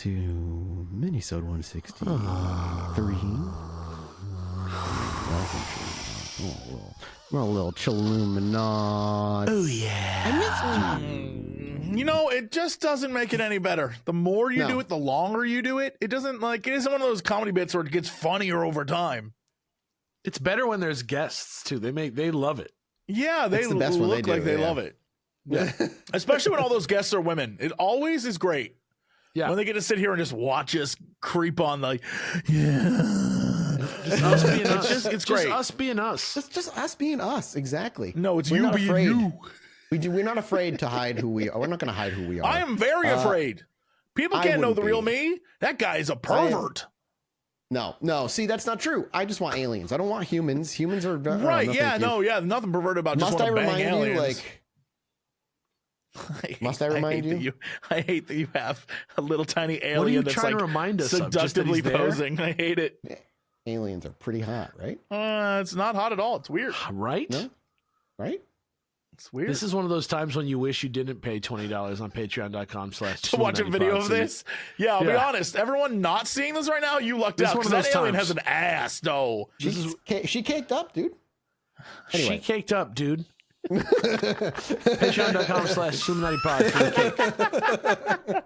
to Minisode 163. We're a little Chilluminati. Oh yeah. I missed you. You know, it just doesn't make it any better. The more you No. do it, the longer you do it. It isn't one of those comedy bits where it gets funnier over time. It's better when there's guests too. They love it. Yeah, they It's the best when look they do, like they yeah. love it. Yeah. Especially when all those guests are women. It always is great. Yeah. When they get to sit here and just watch us creep on yeah. Just us being us. It's great. Just us being us. It's just us being us, exactly. No, it's We're you not being afraid. you. We're not afraid to hide who we are. We're not going to hide who we are. I am very afraid. People I can't know wouldn't the real be. me. That guy is a pervert. No. See, that's not true. I just want aliens. I don't want humans. Humans are Right, no, yeah, thank you. no, yeah, nothing perverted about Must just I want to bang remind aliens. you, Must I remind you? I hate that you have a little tiny What are you alien that's trying like to remind us of? Just that seductively he's there? posing. I hate it. aliens are pretty hot, right? It's not hot at all. It's weird. Right? No? Right? It's weird. This is one of those times when you wish you didn't pay $20 on patreon.com/. To watch a video of this? Yeah, I'll be honest. Everyone not seeing this right now, you lucked This out is one because of that those alien times. has an ass, though. She caked up, dude. Anyway. She caked up, dude. Patreon.com/Chilluminati for the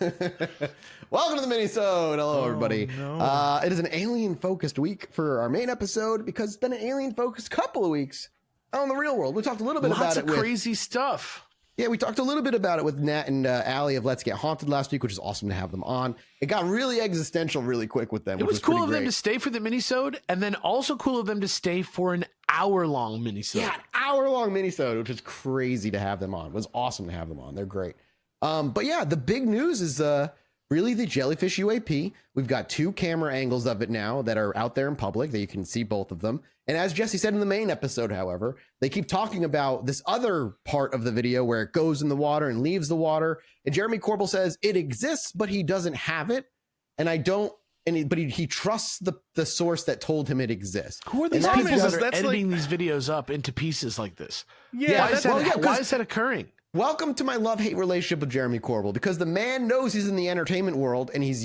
cake. Welcome to the Minisode. Hello, everybody. no. It is an alien-focused week for our main episode because it's been an alien-focused couple of weeks out in the real world. We talked a little bit about Lots it of with crazy stuff. Yeah, we talked a little bit about it with Nat and Allie of Let's Get Haunted last week, which is awesome to have them on. It got really existential really quick with them. It was cool pretty of them great. to stay for the minisode, and then also cool of them to stay for an hour-long minisode. Yeah, an hour-long minisode, which is crazy to have them on. It was awesome to have them on. They're great. But yeah, the big news is really the jellyfish UAP. We've got 2 camera angles of it now that are out there in public that you can see both of them. And as Jesse said in the main episode, however, they keep talking about this other part of the video where it goes in the water and leaves the water. And Jeremy Corbell says it exists, but he doesn't have it. And I don't. But he trusts the source that told him it exists. Who are these And that people is- that are that's editing these videos up into pieces like this? Yeah, Why is that, well, yeah, why 'cause- is that occurring? Welcome to my love-hate relationship with Jeremy Corbell, because the man knows he's in the entertainment world and he's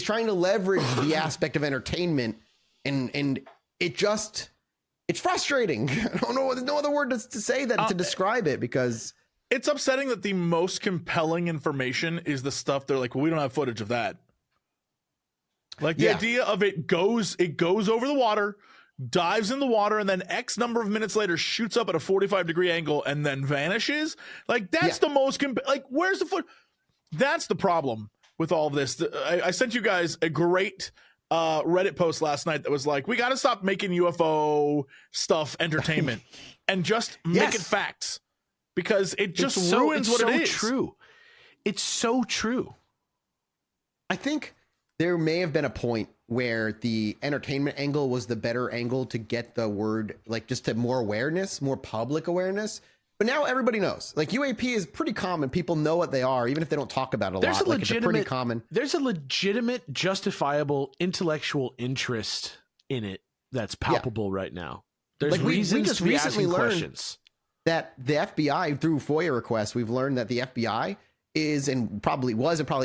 trying to leverage the aspect of entertainment, and it's frustrating. I don't know. There's no other word to say that to describe it, because it's upsetting that the most compelling information is the stuff they're like, well, we don't have footage of that. Like the Yeah. idea of it goes over the water, dives in the water, and then X number of minutes later shoots up at a 45-degree angle and then vanishes. Like that's the most where's the foot? That's the problem with all of this. I sent you guys a great Reddit post last night that was like, we got to stop making UFO stuff entertainment and just make it facts, because it just ruins what it is. True. It's so true. I think there may have been a point where the entertainment angle was the better angle to get the word, like, just to more awareness, more public awareness. But now everybody knows. Like, UAP is pretty common. People know what they are, even if they don't talk about it a There's lot. a Like, it's a pretty legitimate, common. there's a legitimate, justifiable intellectual interest in it that's palpable right now. There's Like, we reasons just to be recently asking learned questions. That the FBI, through FOIA requests, we've learned that the FBI is and probably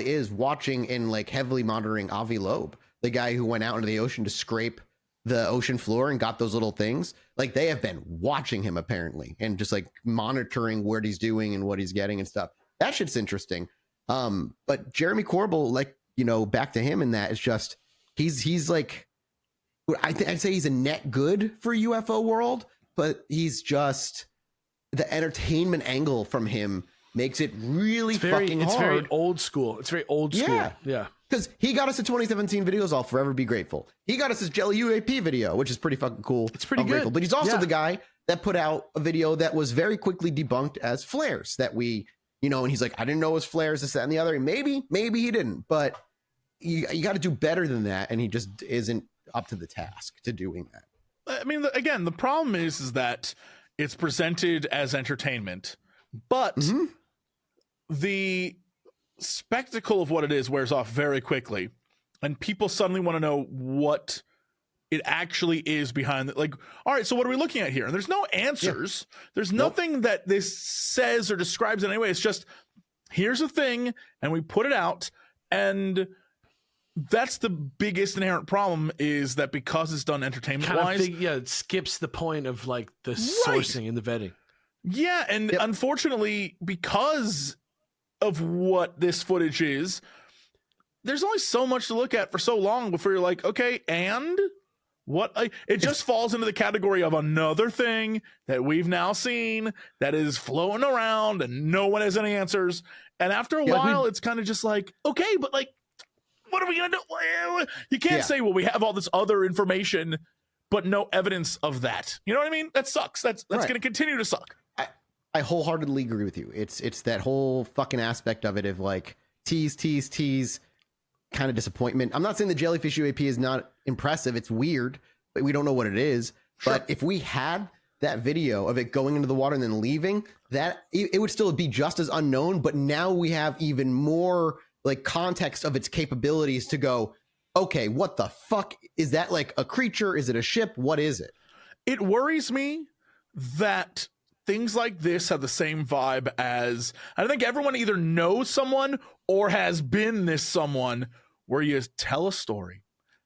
is watching and like heavily monitoring Avi Loeb, the guy who went out into the ocean to scrape the ocean floor and got those little things. Like, they have been watching him apparently and just like monitoring what he's doing and what he's getting and stuff. That shit's interesting. But Jeremy Corbell, like, you know, back to him in that, it's just he's like, I'd say he's a net good for UFO world, but he's just, the entertainment angle from him makes it really fucking hard. It's very old school. It's very old school. Yeah. Because he got us the 2017 videos. I'll forever be grateful. He got us his Jelly UAP video, which is pretty fucking cool. It's pretty I'm good. grateful. But he's also Yeah. the guy that put out a video that was very quickly debunked as flares, that we, you know, and he's like, I didn't know it was flares, this, that, and the other. And maybe he didn't, but you got to do better than that. And he just isn't up to the task to doing that. I mean, again, the problem is that it's presented as entertainment, but the spectacle of what it is wears off very quickly, and people suddenly want to know what it actually is behind it. Like, all right, so what are we looking at here? And there's no answers. There's nothing that this says or describes in any way. It's just here's a thing, and we put it out, and that's the biggest inherent problem, is that because it's done entertainment wise, it skips the point of like the sourcing and the vetting. Yeah, and unfortunately, because of what this footage is, there's only so much to look at for so long before you're like, okay, and what? It just falls into the category of another thing that we've now seen that is floating around and no one has any answers. And after a while, it's kind of just like, okay, but like, what are we going to do? You can't say, well, we have all this other information, but no evidence of that. You know what I mean? That sucks. That's going to continue to suck. I wholeheartedly agree with you. It's that whole fucking aspect of it of like tease kind of disappointment. I'm not saying the jellyfish UAP is not impressive. It's weird, but we don't know what it is. Sure. But if we had that video of it going into the water and then leaving, that it would still be just as unknown. But now we have even more like context of its capabilities to go, okay, what the fuck is that? Like a creature? Is it a ship? What is it? It worries me that things like this have the same vibe as, I think everyone either knows someone or has been this someone, where you tell a story,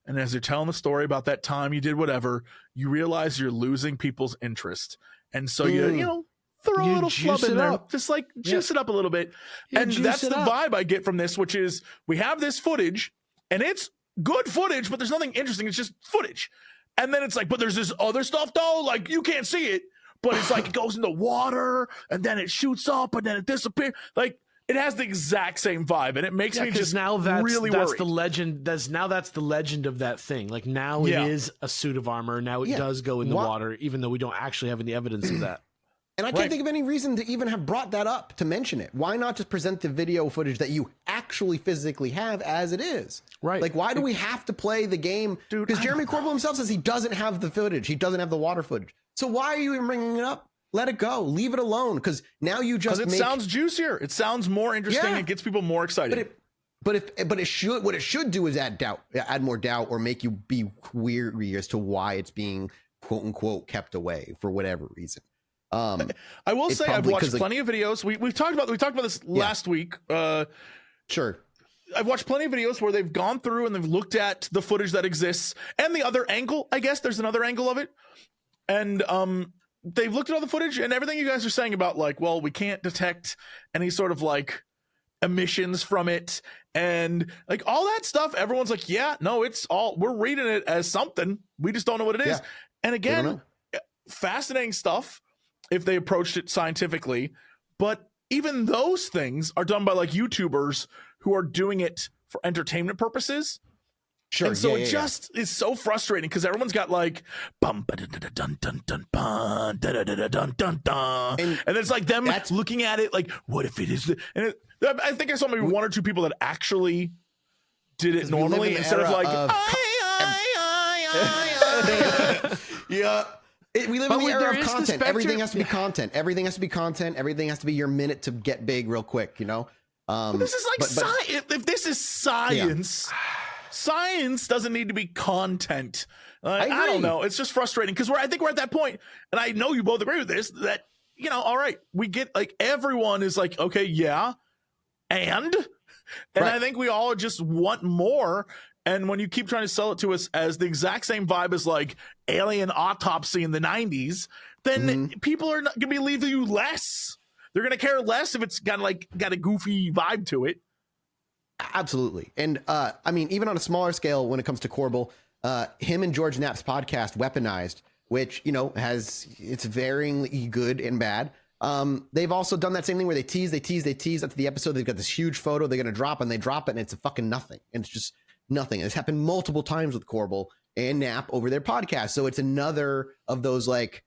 and as you're telling the story about that time you did whatever, you realize you're losing people's interest, and so you throw a little flub in there, just like juice it up a little bit. And that's the vibe I get from this, which is we have this footage and it's good footage, but there's nothing interesting. It's just footage. And then it's like, but there's this other stuff though, like you can't see it, but it's like it goes in the water and then it shoots up and then it disappears. Like it has the exact same vibe, and it makes me just now really that's worried. the legend. That's the legend of that thing. Like now it is a suit of armor. Now it does go in the water, even though we don't actually have any evidence of that. And I can't think of any reason to even have brought that up, to mention it. Why not just present the video footage that you actually physically have as it is? Right. Like, why do we have to play the game? Because Jeremy Corbell himself says he doesn't have the footage. He doesn't have the water footage. So why are you even bringing it up? Let it go. Leave it alone. Because now you just sounds juicier. It sounds more interesting. Yeah. It gets people more excited. But it should do is add more doubt, or make you be weary as to why it's being quote unquote kept away for whatever reason. I will say I've watched plenty of videos. We've talked about this last week. Sure. I've watched plenty of videos where they've gone through and they've looked at the footage that exists and the other angle. I guess there's another angle of it. And they've looked at all the footage and everything you guys are saying about like, well, we can't detect any sort of like emissions from it and like all that stuff. Everyone's like, yeah, no, it's all, we're reading it as something. We just don't know what it is. Yeah. And again, fascinating stuff if they approached it scientifically, but even those things are done by like YouTubers who are doing it for entertainment purposes. Sure. And so it just is so frustrating because everyone's got like bum dun dun dun dun dun dun dun dun, and it's like them looking at it like, what if it is? And I think I saw maybe one or two people that actually did it normally instead of like, yeah. We live in the era of content. Everything has to be content. Everything has to be content. Everything has to be your minute to get big real quick, you know? This is like science. If this is science, science doesn't need to be content. I don't know. It's just frustrating because I think we're at that point, and I know you both agree with this, that, you know, all right, we get like everyone is like, okay, yeah, and I think we all just want more. And when you keep trying to sell it to us as the exact same vibe as like Alien Autopsy in the 90s, then people are not going to believe you less. They're going to care less if it's got a goofy vibe to it. Absolutely. And I mean, even on a smaller scale, when it comes to Corbell, him and George Knapp's podcast, Weaponized, which, you know, it's varyingly good and bad. They've also done that same thing where they tease up to the episode. They've got this huge photo they're going to drop, and they drop it, and it's a fucking nothing. And it's just nothing. It's happened multiple times with Corbell and Knapp over their podcast. So it's another of those like,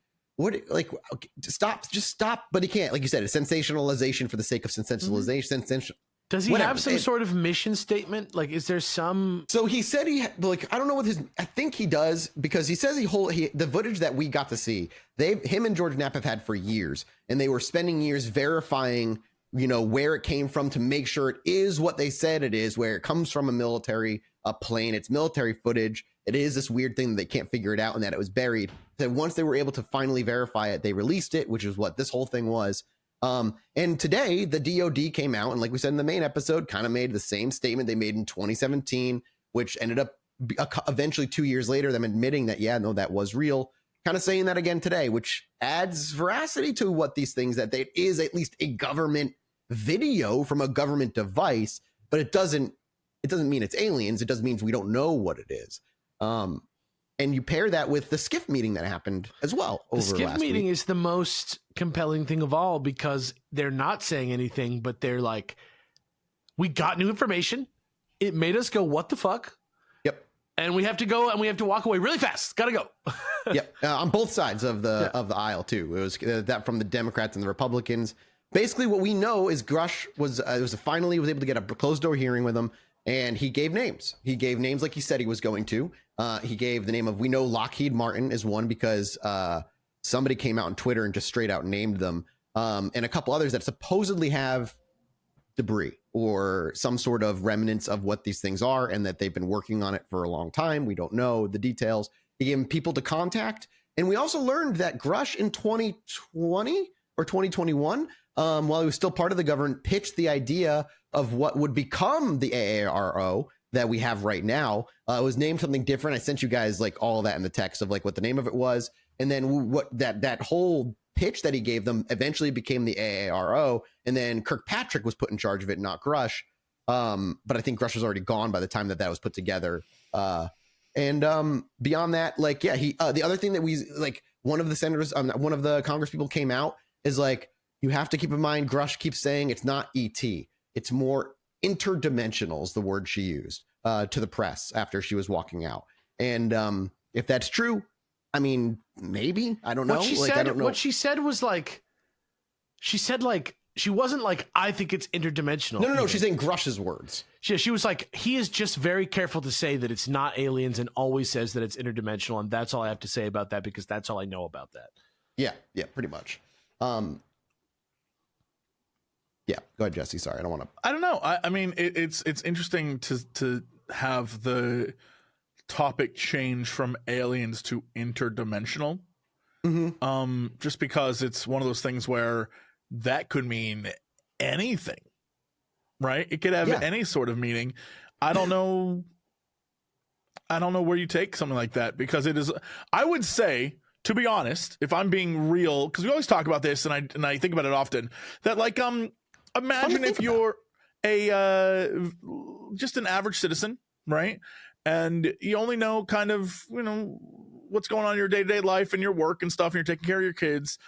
just stop. But he can't, like you said, it's sensationalization for the sake of sensationalization. Does he have some sort of mission statement? Like, is there some? So he said I don't know what I think he does, because he says the footage that we got to see, him and George Knapp have had for years, and they were spending years verifying, you know, where it came from to make sure it is what they said it is, where it comes from a military plane. It's military footage. It is this weird thing that they can't figure it out, and that it was buried. So once they were able to finally verify it, they released it, which is what this whole thing was. And today the DOD came out and, like we said in the main episode, kind of made the same statement they made in 2017, which ended up eventually 2 years later, them admitting that, yeah, no, that was real, kind of saying that again today, which adds veracity to what these things, that it is at least a government video from a government device, but it doesn't mean it's aliens. It doesn't mean we don't know what it is. And you pair that with the SCIF meeting that happened as well. The SCIF meeting is the most compelling thing of all, because they're not saying anything, but they're like, we got new information. It made us go, what the fuck? Yep. And we have to go and we have to walk away really fast. Gotta go. Yep. On both sides of the aisle too. It was that from the Democrats and the Republicans. Basically what we know is Grush was finally able to get a closed door hearing with him. And he gave names. He gave names like he said he was going to. He gave the name of, we know Lockheed Martin is one, because somebody came out on Twitter and just straight out named them. And a couple others that supposedly have debris or some sort of remnants of what these things are, and that they've been working on it for a long time. We don't know the details. He gave people to contact. And we also learned that Grush in 2020 or 2021, while he was still part of the government, pitched the idea of what would become the AARO that we have right now. It was named something different. I sent you guys like all of that in the text of like what the name of it was. And then what that whole pitch that he gave them eventually became the AARO. And then Kirkpatrick was put in charge of it, not Grush. But I think Grush was already gone by the time that was put together. And beyond that, like, yeah, the other thing that we, like, one of the senators, one of the Congress people came out is like, you have to keep in mind, Grush keeps saying it's not ET. It's more interdimensional is the word she used to the press after she was walking out. And if that's true, I mean, maybe, I don't know. I don't know. What she said was like, she wasn't like, I think it's interdimensional. No. She's saying Grush's words. She was like, he is just very careful to say that it's not aliens and always says that it's interdimensional. And that's all I have to say about that, because that's all I know about that. Yeah, pretty much. Yeah, go ahead, Jesse. Sorry, I don't know. I mean, it's interesting to have the topic change from aliens to interdimensional. Mm-hmm. Just because it's one of those things where that could mean anything, right? It could have any sort of meaning. I don't know where you take something like that, because it is, I would say, to be honest, if I'm being real, because we always talk about this and I think about it often, that like, imagine if you're just an average citizen, right? And you only know kind of, what's going on in your day-to-day life and your work and stuff, and you're taking care of your kids.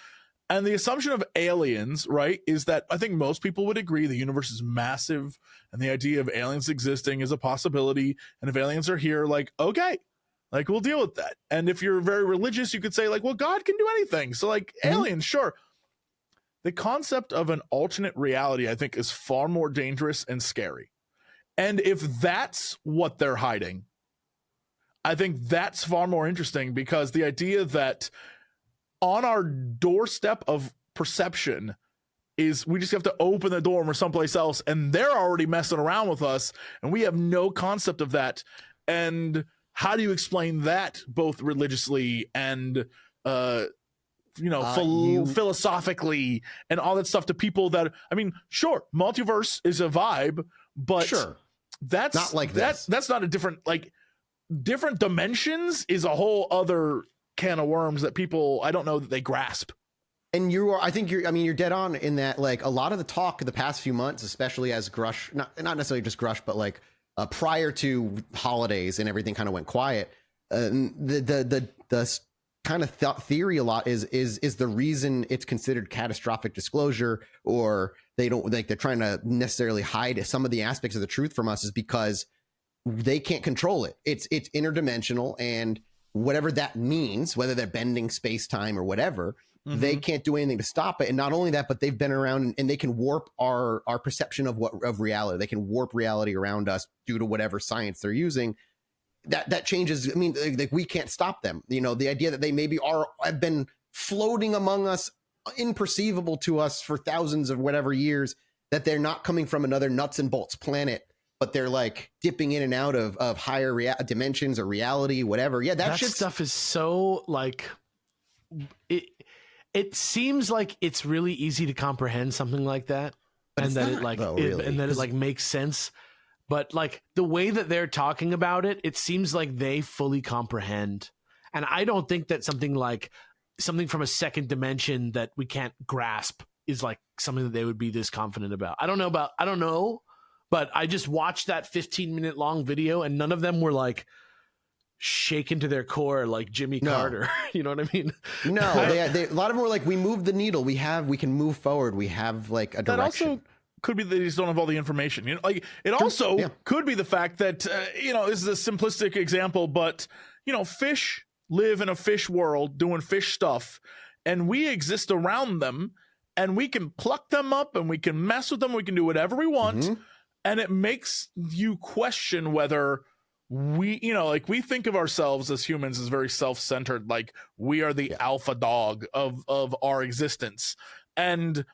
And the assumption of aliens, right, is that I think most people would agree the universe is massive, and the idea of aliens existing is a possibility. And if aliens are here, like, okay, like, we'll deal with that. And if you're very religious, you could say like, well, God can do anything. So like, aliens, sure. The concept of an alternate reality, I think, is far more dangerous and scary. And if that's what they're hiding, I think that's far more interesting, because the idea that on our doorstep of perception is we just have to open the door and we're someplace else, and they're already messing around with us, and we have no concept of that. And how do you explain that both religiously and philosophically and all that stuff to people that, I mean, sure, multiverse is a vibe, but sure, that's not like that. That's not a different, like, different dimensions is a whole other can of worms that people, I don't know that they grasp. And you're dead on in that, like, a lot of the talk of the past few months, especially as Grush, not necessarily just Grush, but like prior to holidays and everything kind of went quiet. The kind of theory a lot is the reason it's considered catastrophic disclosure, or they don't, like, they're trying to necessarily hide some of the aspects of the truth from us, is because they can't control it. It's interdimensional, and whatever that means, whether they're bending space-time or whatever, they can't do anything to stop it. And not only that, but they've been around and they can warp our perception of reality. They can warp reality around us due to whatever science they're using. That changes. I mean, like, we can't stop them. The idea that they maybe have been floating among us, imperceivable to us for thousands of whatever years, that they're not coming from another nuts and bolts planet, but they're like dipping in and out of higher dimensions or reality, whatever. Yeah, that stuff is so like it seems like it's really easy to comprehend something like that, But and it's that not, it like though, it- really, and that it 'cause- like makes sense. But like the way that they're talking about it, it seems like they fully comprehend. And I don't think that something from a second dimension that we can't grasp is like something that they would be this confident about. I don't know, but I just watched that 15-minute long video and none of them were like shaken to their core like Jimmy No. Carter. You know what I mean? No, they a lot of them were like, we moved the needle. We can move forward. We have like a That direction. also could be that they just don't have all the information. You know, like it also Yeah. could be the fact that this is a simplistic example, but fish live in a fish world doing fish stuff, and we exist around them, and we can pluck them up, and we can mess with them, we can do whatever we want, Mhm. and it makes you question whether we we think of ourselves as humans as very self-centered, like we are the alpha dog of our existence. And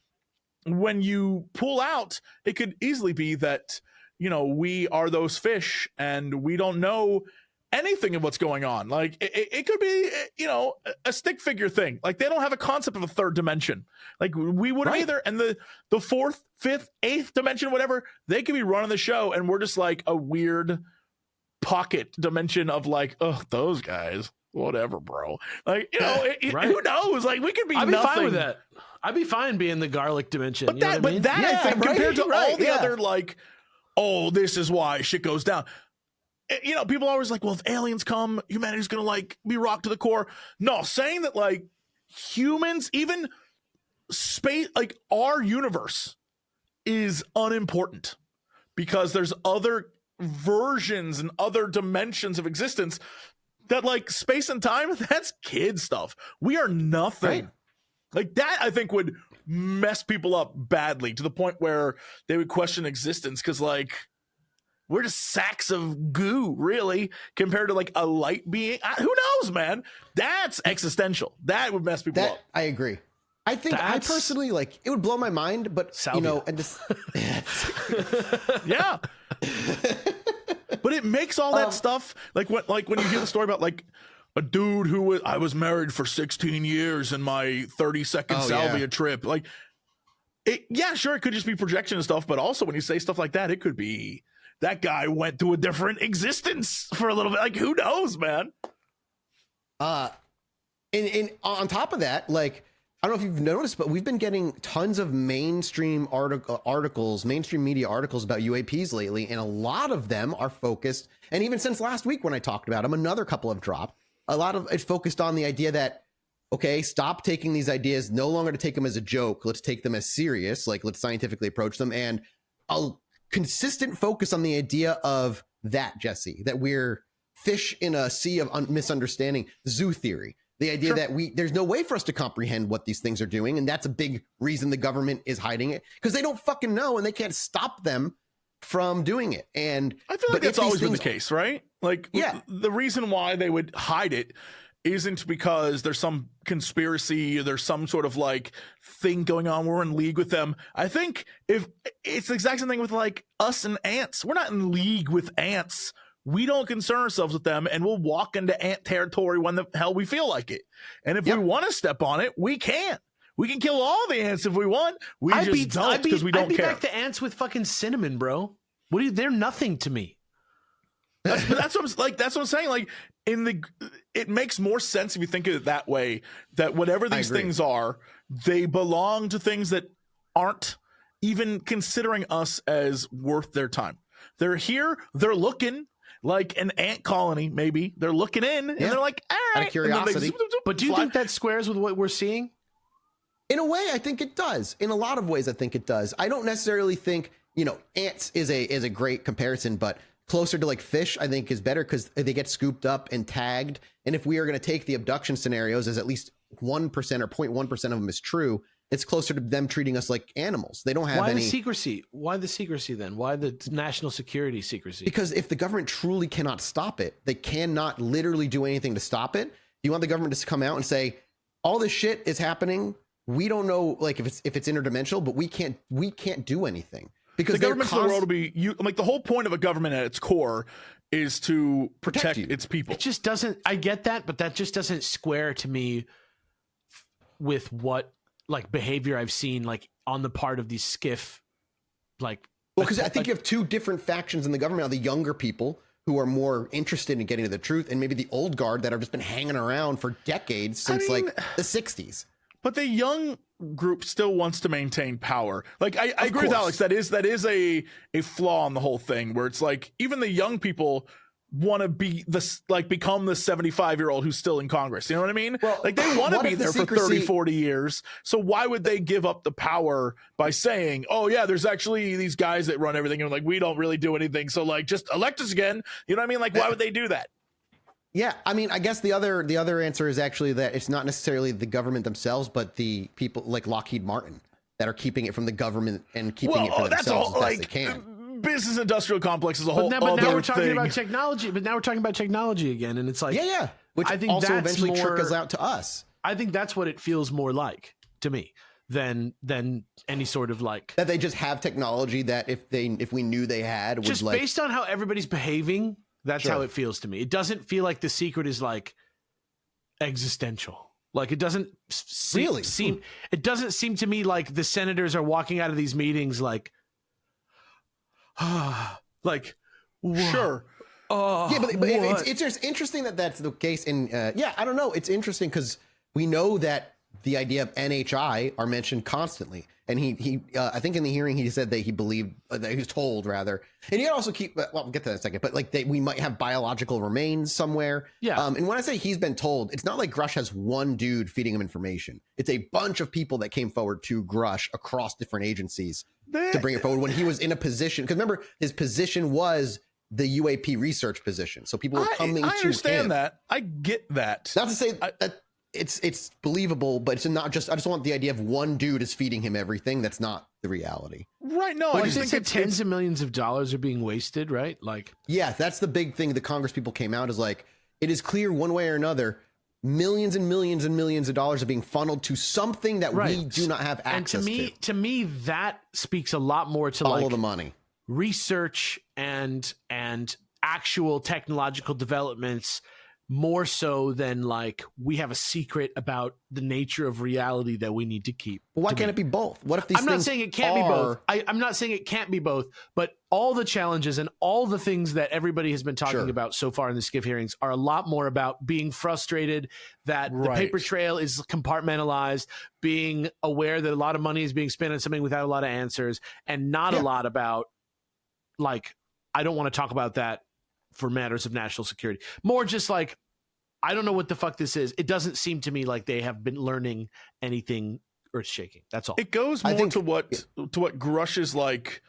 when you pull out, it could easily be that we are those fish and we don't know anything of what's going on. Like it could be a stick figure thing. Like they don't have a concept of a third dimension. Like we wouldn't Right. either. And the fourth, fifth, eighth dimension, whatever, they could be running the show, and we're just like a weird pocket dimension of like, oh, those guys, whatever, bro. Like Right. who knows? Like we could be I'd be nothing. fine with that. I'd be fine being the garlic dimension. But you know that, what I mean? I Yeah, think, right, compared to right, all the yeah. other, like, oh, this is why shit goes down. People are always like, well, if aliens come, humanity's gonna like be rocked to the core. No, saying that like humans, even space, like our universe is unimportant because there's other versions and other dimensions of existence that, like, space and time, that's kid stuff. We are nothing. Right. Like that, I think, would mess people up badly to the point where they would question existence, because like we're just sacks of goo, really, compared to like a light being. Who knows, man? That's existential. That would mess people That up. I agree. I think I That's- personally like it would blow my mind, but Salvia. and just Yeah. But it makes all that stuff like when you hear the story about like a dude who I was married for 16 years in my 30-second Oh, salvia yeah. trip. Like, sure, it could just be projection and stuff, but also when you say stuff like that, it could be that guy went to a different existence for a little bit. Like, who knows, man? and on top of that, like, I don't know if you've noticed, but we've been getting tons of mainstream articles, mainstream media articles about UAPs lately, and a lot of them are focused, and even since last week when I talked about them, another couple have dropped. A lot of it's focused on the idea that, okay, stop taking these ideas, no longer to take them as a joke. Let's take them as serious, like let's scientifically approach them, and a consistent focus on the idea of that, Jesse, that we're fish in a sea of misunderstanding, zoo theory. The idea that there's no way for us to comprehend what these things are doing. And that's a big reason the government is hiding it, because they don't fucking know and they can't stop them from doing it. And I feel like but if that's always these been the things- case, right? Like, Yeah. the reason why they would hide it isn't because there's some conspiracy or there's some sort of like thing going on. We're in league with them. I think if it's the exact same thing with like us and ants, we're not in league with ants. We don't concern ourselves with them, and we'll walk into ant territory when the hell we feel like it. And if we want to step on it, we can. We can kill all the ants if we want. We just don't, because we don't I'd be care. back to ants with fucking cinnamon, bro. They're nothing to me. That's what I'm saying. Like it makes more sense if you think of it that way, that whatever these agree. things are, they belong to things that aren't even considering us as worth their time. They're here, they're looking like an ant colony, maybe. They're looking in and they're like, all right. Out of curiosity. And then they But do you fly. think that squares with what we're seeing? In a way, I think it does. In a lot of ways, I think it does. I don't necessarily think, ants is a great comparison, but closer to like fish, I think is better because they get scooped up and tagged. And if we are going to take the abduction scenarios as at least 1% or 0.1% of them is true, it's closer to them treating us like animals. They don't have Why any the secrecy? Why the secrecy then? Why the national security secrecy? because if the government truly cannot stop it, they cannot literally do anything to stop it. You want the government to come out and say, all this shit is happening. We don't know, like if it's interdimensional, but we can't do anything because The government's the world will be like the whole point of a government at its core is to protect you. its people. It just doesn't. I get that, but that just doesn't square to me. with what like behavior I've seen like on the part of these skiff like. Well, because I think you have two different factions in the government: the younger people who are more interested in getting to the truth, and maybe the old guard that have just been hanging around for decades since like the 60s. But the young group still wants to maintain power. Like I agree with Alex. That is a flaw in the whole thing, where it's like even the young people want to be become the 75-year-old who's still in Congress. You know what I mean? Well, like they want to be there for 30, 40 years. So why would they give up the power by saying, oh yeah, there's actually these guys that run everything and like we don't really do anything. So like just elect us again. You know what I mean? Like why would they do that? Yeah, I mean, I guess the other answer is actually that it's not necessarily the government themselves, but the people like Lockheed Martin that are keeping it from the government and keeping it for themselves as best they can. Business industrial complex is a whole. But now we're talking about technology. But now we're talking about technology again, and it's like which I think also eventually trickles out to us. I think that's what it feels more like to me than any sort of like that they just have technology that if we knew they had would just like, based on how everybody's behaving. That's how it feels to me. It doesn't feel like the secret is like existential. Like it doesn't seem. It doesn't seem to me like the senators are walking out of these meetings like. Like sure yeah, but it's just interesting that that's the case. And I don't know, it's interesting because we know that the idea of NHI are mentioned constantly, and he I think in the hearing he said that he believed that he was told rather, and he also keep we'll get to that in a second, but like we might have biological remains somewhere. And when I say he's been told, it's not like Grush has one dude feeding him information. It's a bunch of people that came forward to Grush across different agencies to bring it forward when he was in a position, because remember his position was the UAP research position, so people were coming. I understand that. I get that. Not to say that it's believable, but it's not just. I just want the idea of one dude is feeding him everything. That's not the reality, right? No, I just think tens of millions of dollars are being wasted, right? Like, yeah, that's the big thing. The Congress people came out is like, it is clear one way or another. Millions and millions and millions of dollars are being funneled to something that we do not have access to. And to me, that speaks a lot more to follow the money, research and actual technological developments, more so than like we have a secret about the nature of reality that we need to keep. Well, why can't it be both? What if these? I'm not saying it can't be both. I'm not saying it can't be both, but all the challenges and all the things that everybody has been talking about so far in the SCIF hearings are a lot more about being frustrated that the paper trail is compartmentalized, being aware that a lot of money is being spent on something without a lot of answers, and not a lot about like, I don't want to talk about that for matters of national security. More just like, I don't know what the fuck this is. It doesn't seem to me like they have been learning anything earth shaking. That's all. It goes more to what Grush's like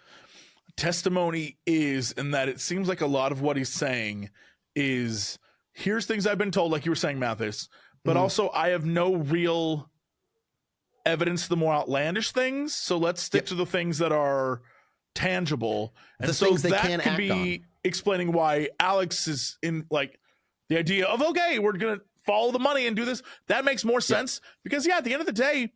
testimony is, in that it seems like a lot of what he's saying is, here's things I've been told, like you were saying, Mathis, but also I have no real evidence of the more outlandish things. So let's stick to the things that are tangible. And the so things they that can can act be on. Explaining why Alex is in like the idea of, okay, we're going to follow the money and do this. That makes more sense because at the end of the day,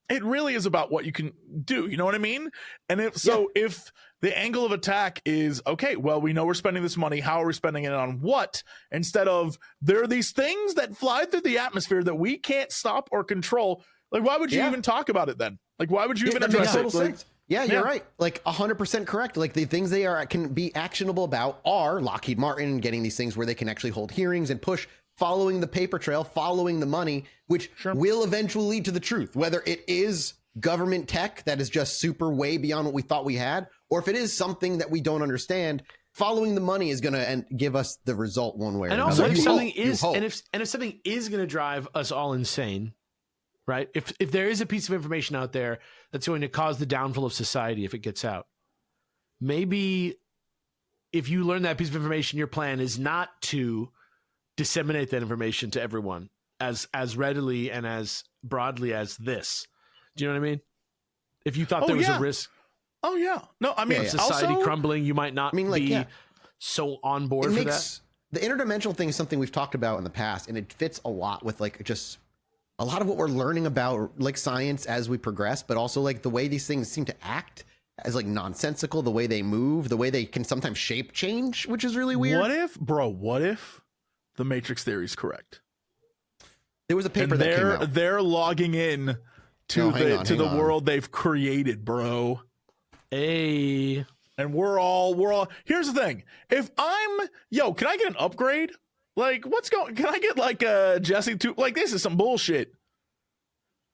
it really is about what you can do. You know what I mean? And if the angle of attack is, okay, well, we know we're spending this money. How are we spending it on what? Instead of, there are these things that fly through the atmosphere that we can't stop or control. Like, why would you even talk about it then? Like, why would you even address it? Like, yeah, you're right. Like 100% correct. Like the things they can be actionable about are Lockheed Martin getting these things where they can actually hold hearings and push, following the paper trail, following the money, which will eventually lead to the truth, whether it is government tech that is just super way beyond what we thought we had, or if it is something that we don't understand. Following the money is going to give us the result one way or another. And also, if something is going to drive us all insane, right? If there is a piece of information out there that's going to cause the downfall of society if it gets out, maybe if you learn that piece of information, your plan is not to disseminate that information to everyone as readily and as broadly as this. Do you know what I mean? If you thought there was a risk. Oh, yeah. No, I mean, society also crumbling, you might not be so on board for that. The interdimensional thing is something we've talked about in the past, and it fits a lot with like just a lot of what we're learning about like science as we progress, but also like the way these things seem to act as like nonsensical, the way they move, the way they can sometimes shape change, which is really weird. What if the Matrix theory is correct? There was a paper and that came out. they're logging in to the world they've created, bro. Hey. And we're all. Here's the thing: if can I get an upgrade? Like, can I get like a Jesse 2? Like, this is some bullshit.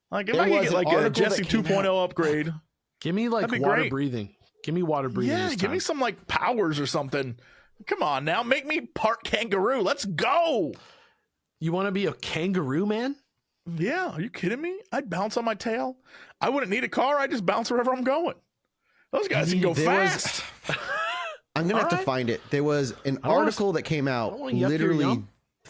Like, if I can get like a Jesse 2.0 upgrade, give me like water breathing. Give me water breathing. Yeah, give me some like powers or something. Come on now, make me part kangaroo. Let's go. You want to be a kangaroo, man? Yeah, are you kidding me? I'd bounce on my tail. I wouldn't need a car. I just bounce wherever I'm going. Those guys can go fast. I'm gonna have to find it. There was an article that came out literally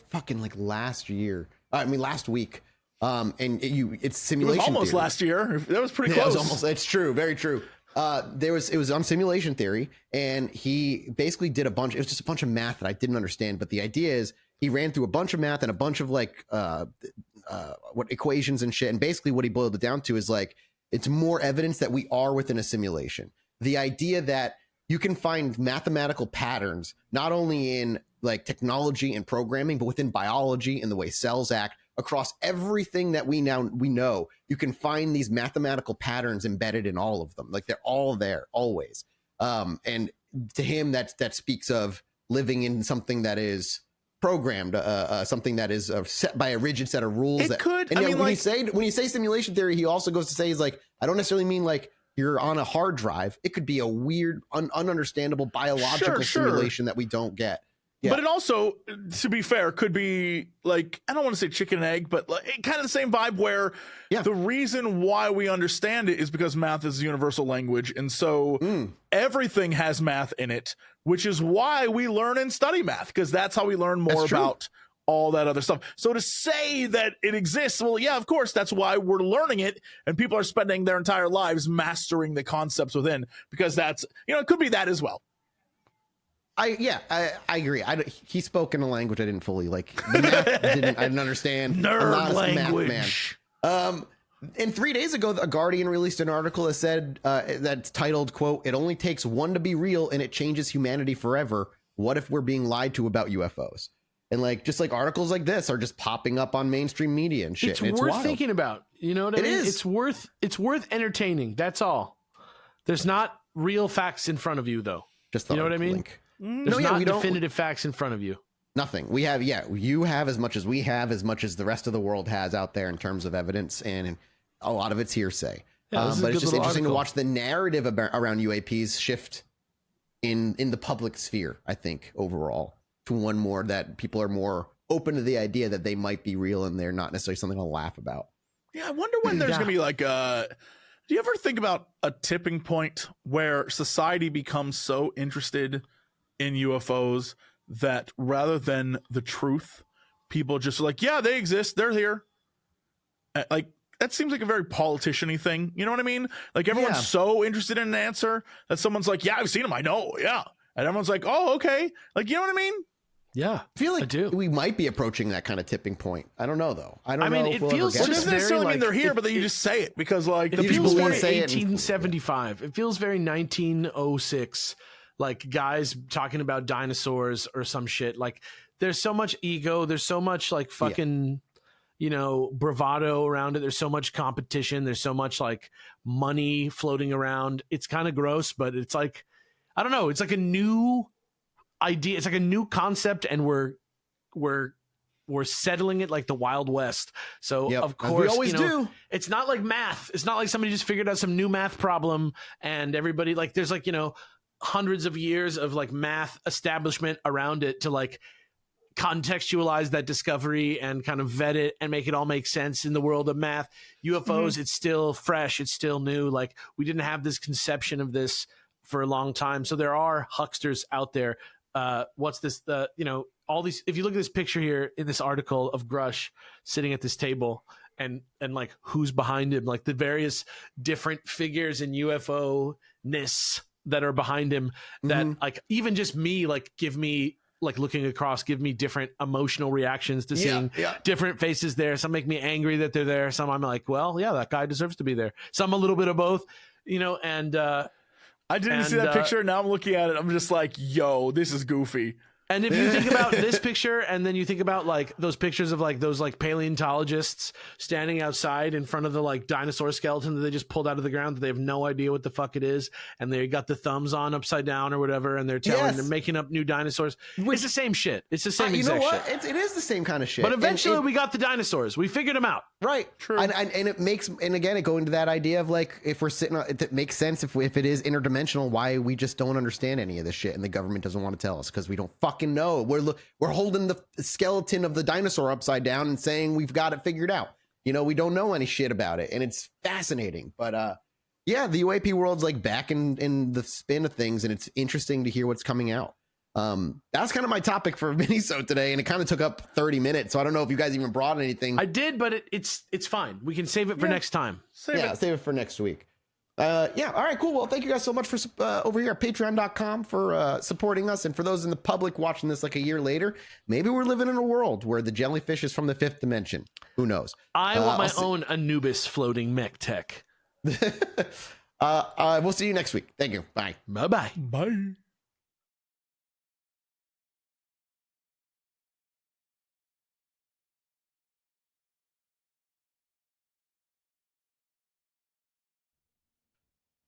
fucking like last year. I mean last week. It's simulation. It was almost theory. Last year. That was pretty close. It was almost. It's true. Very true. It was on simulation theory, and he basically did a bunch. It was just a bunch of math that I didn't understand. But the idea is he ran through a bunch of math and a bunch of like what equations and shit. And basically, what he boiled it down to is like it's more evidence that we are within a simulation. The idea that you can find mathematical patterns not only in like technology and programming, but within biology and the way cells act across everything that we know. You can find these mathematical patterns embedded in all of them. Like they're all there always. And to him, that speaks of living in something that is programmed, something that is set by a rigid set of rules. When you say simulation theory, he also goes to say, he's like, I don't necessarily mean like you're on a hard drive. It could be a weird, ununderstandable biological simulation that we don't get. Yeah. But it also, to be fair, could be like, I don't want to say chicken and egg, but like, kind of the same vibe where the reason why we understand it is because math is a universal language. And so everything has math in it, which is why we learn and study math, because that's how we learn more about all that other stuff. So to say that it exists, well, yeah, of course, that's why we're learning it. And people are spending their entire lives mastering the concepts within, because that's, it could be that as well. I agree. He spoke in a language I didn't fully like. The math I didn't understand. Nerd language. And 3 days ago, The Guardian released an article that said that's titled, quote, "It only takes one to be real and it changes humanity forever. What if we're being lied to about UFOs?" And like just like articles like this are just popping up on mainstream media and shit. It's worth thinking about. You know what I mean? Is. It's worth entertaining. That's all. There's not real facts in front of you, though. Just you know what I mean? There's not definitive facts in front of you. Nothing. We have, you have as much as we have, as much as the rest of the world has out there in terms of evidence, and a lot of it's hearsay. But it's just interesting to watch the narrative around UAPs shift in the public sphere, I think, overall, to one more that people are more open to the idea that they might be real and they're not necessarily something to laugh about. Yeah, I wonder when there's going to be like do you ever think about a tipping point where society becomes so interested in UFOs that rather than the truth, people just are like, yeah, they exist, they're here. Like, that seems like a very politician-y thing. You know what I mean? Like, everyone's so interested in an answer that someone's like, yeah, I've seen them, I know, yeah. And everyone's like, oh, okay. Like, you know what I mean? Yeah, I feel like we might be approaching that kind of tipping point. I don't know, though. I mean, it feels just doesn't necessarily mean they're here, but then you just say it because, like, it feels very 1875. It feels very 1906. Like guys talking about dinosaurs or some shit. Like there's so much ego. There's so much like fucking, bravado around it. There's so much competition. There's so much like money floating around. It's kind of gross, but it's like, I don't know. It's like a new idea. It's like a new concept, and we're settling it like the Wild West. So of course, we always do. It's not like math. It's not like somebody just figured out some new math problem and everybody like there's like, hundreds of years of like math establishment around it to like contextualize that discovery and kind of vet it and make it all make sense in the world of math. UFOs, it's still fresh, it's still new. Like we didn't have this conception of this for a long time. So there are hucksters out there. What's this? All these. If you look at this picture here in this article of Grush sitting at this table, and like who's behind him, like the various different figures in UFO-ness that are behind him, that like even just me, like give me like looking across, give me different emotional reactions to seeing different faces there. Some make me angry that they're there. Some I'm like, well, yeah, that guy deserves to be there. Some a little bit of both, and I didn't see that picture. Now I'm looking at it. I'm just like, yo, this is goofy. And if you think about this picture, and then you think about like those pictures of like those like paleontologists standing outside in front of the like dinosaur skeleton that they just pulled out of the ground that they have no idea what the fuck it is, and they got the thumbs on upside down or whatever, and they're they're making up new dinosaurs. It's the same shit. It's the same exact shit. It is the same kind of shit. But eventually we got the dinosaurs. We figured them out. Right. True. And it makes, and again, it go into that idea of like, if we're sitting on, it makes sense if it is interdimensional, why we just don't understand any of this shit, and the government doesn't want to tell us because we don't fucking know. We're holding the skeleton of the dinosaur upside down and saying we've got it figured out. You know, we don't know any shit about it, and it's fascinating. But yeah, the UAP world's like back in the spin of things, and it's interesting to hear what's coming out. That's kind of my topic for Minisode today, and it kind of took up 30 minutes, so I don't know if you guys even brought anything. I did, but it's fine. We can save it for next time. Save it for next week. Yeah, all right, cool. Well, thank you guys so much for over here at patreon.com for supporting us, and for those in the public watching this like a year later, maybe we're living in a world where the jellyfish is from the 5th dimension. Who knows? I want my own Anubis floating mech tech. We'll see you next week. Thank you. Bye. Bye-bye. Bye.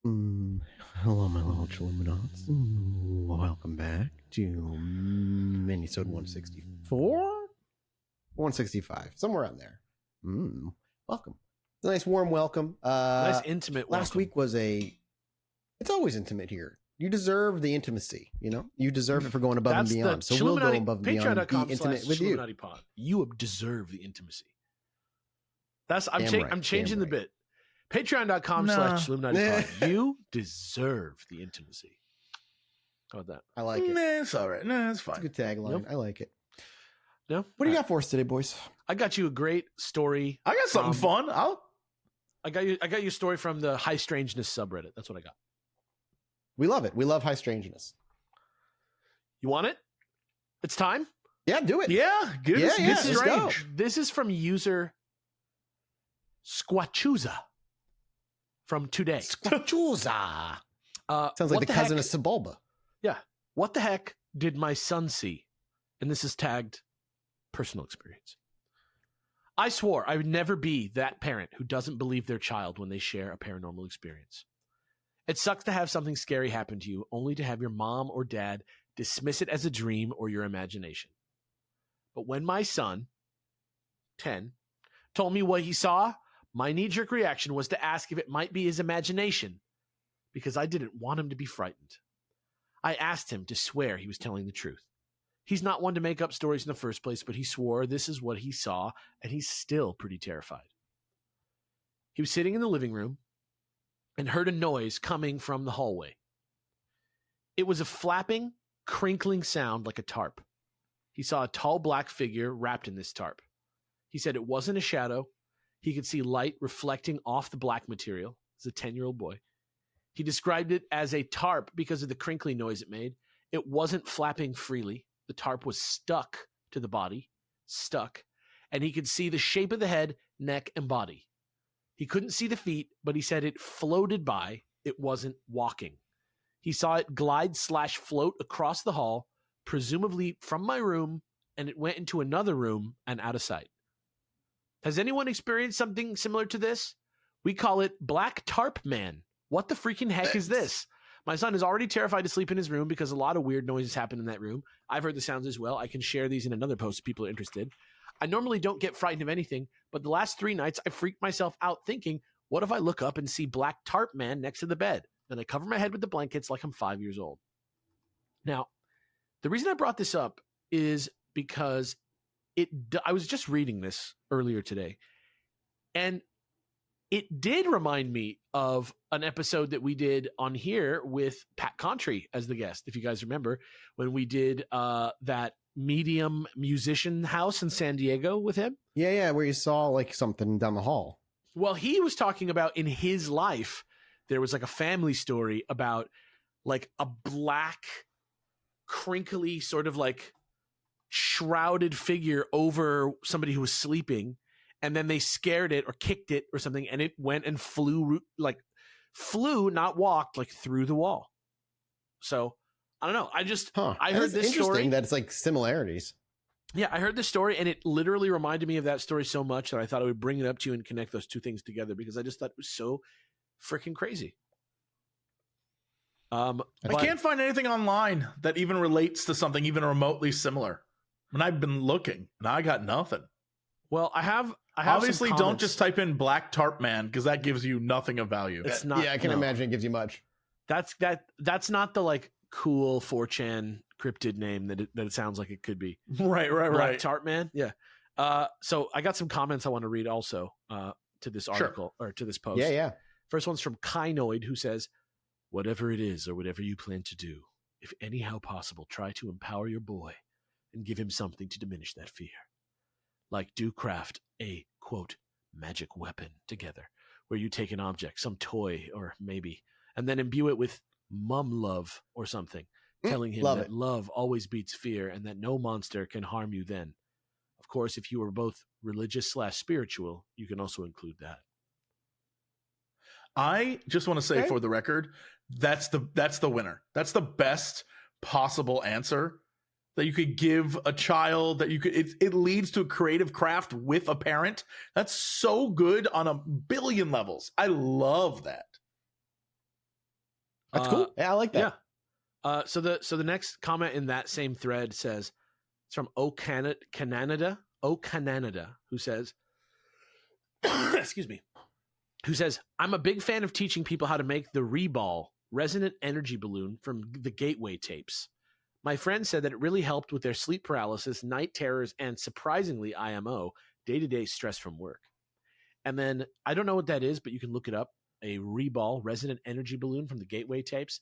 Hello, my little Chilluminati. Welcome back to Minisode 164? 165, somewhere around there. Welcome. It's a nice warm welcome. Nice intimate welcome. Last week was it's always intimate here. You deserve the intimacy, you know? You deserve it for going above and beyond. So we'll go above and beyond and be intimate with you. Pod. You deserve the intimacy. I'm changing the bit. Patreon.com/Chilluminati Pod. You deserve the intimacy. How about that? I like it. Nah, it's all right. Nah, it's fine. It's a good tagline. Nope. I like it. No? What do you got for us today, boys? I got you a great story. I got something fun. I got you a story from the High Strangeness subreddit. That's what I got. We love it. We love high strangeness. You want it? It's time? Yeah, do it. Yeah, good. Yeah, This is let's go. This is from user Squachuza from today. Squachuza. Sounds like the cousin of Sebulba. Yeah. What the heck did my son see? And this is tagged personal experience. I swore I would never be that parent who doesn't believe their child when they share a paranormal experience. It sucks to have something scary happen to you, only to have your mom or dad dismiss it as a dream or your imagination. But when my son, 10, told me what he saw, my knee-jerk reaction was to ask if it might be his imagination, because I didn't want him to be frightened. I asked him to swear he was telling the truth. He's not one to make up stories in the first place, but he swore this is what he saw, and he's still pretty terrified. He was sitting in the living room and heard a noise coming from the hallway. It was a flapping, crinkling sound like a tarp. He saw a tall black figure wrapped in this tarp. He said it wasn't a shadow. He could see light reflecting off the black material. As a 10-year-old boy. He described it as a tarp because of the crinkly noise it made. It wasn't flapping freely. The tarp was stuck to the body, and he could see the shape of the head, neck, and body. He couldn't see the feet, but he said it floated by. It wasn't walking. He saw it glide/float across the hall, presumably from my room, and it went into another room and out of sight. Has anyone experienced something similar to this? We call it Black Tarp Man. What the freaking heck is this? My son is already terrified to sleep in his room because a lot of weird noises happen in that room. I've heard the sounds as well. I can share these in another post if people are interested. I normally don't get frightened of anything, but the last 3 nights I freaked myself out thinking, what if I look up and see Black Tarp Man next to the bed? Then I cover my head with the blankets like I'm 5 years old. Now, the reason I brought this up is because I was just reading this earlier today, and it did remind me of an episode that we did on here with Pat Contry as the guest. If you guys remember when we did that medium musician house in San Diego with him. Yeah, where you saw like something down the hall. Well, he was talking about in his life, there was like a family story about like a black, crinkly sort of like shrouded figure over somebody who was sleeping. And then they scared it or kicked it or something, and it went and flew, not walked, like through the wall. So I don't know. I That's heard this interesting story. that it's like similarities. Yeah, I heard this story, and it literally reminded me of that story so much that I thought I would bring it up to you and connect those two things together because I just thought it was so freaking crazy. I can't find anything online that even relates to something even remotely similar. And I've been looking, and I got nothing. Well, I have Obviously, some don't comments. just type in Black Tarp Man because that gives you nothing of value. It's not. Yeah, I can no. imagine it gives you much. That's not the like cool 4chan cryptid name that it sounds like it could be. Right. Black Tart Man. Yeah. So I got some comments I want to read also to this article or to this post. Yeah. First one's from Kinoid, who says, "Whatever it is or whatever you plan to do, if anyhow possible, try to empower your boy and give him something to diminish that fear. Like do craft a, quote, magic weapon together, where you take an object, some toy or maybe, and then imbue it with mum love or something, telling him that love always beats fear and that no monster can harm you then. Of course, if you are both religious/spiritual, you can also include that." I just want to say for the record, that's the winner. That's the best possible answer that you could give a child, that you could it leads to a creative craft with a parent. That's so good on a billion levels. I love that. That's cool. Yeah, I like that. Yeah. So the next comment in that same thread says, it's from Canada, who says, excuse me, who says, "I'm a big fan of teaching people how to make the Reball resonant energy balloon from the Gateway tapes. My friend said that it really helped with their sleep paralysis, night terrors, and surprisingly, IMO, day-to-day stress from work." And then, I don't know what that is, but you can look it up, a Reball resonant energy balloon from the Gateway tapes.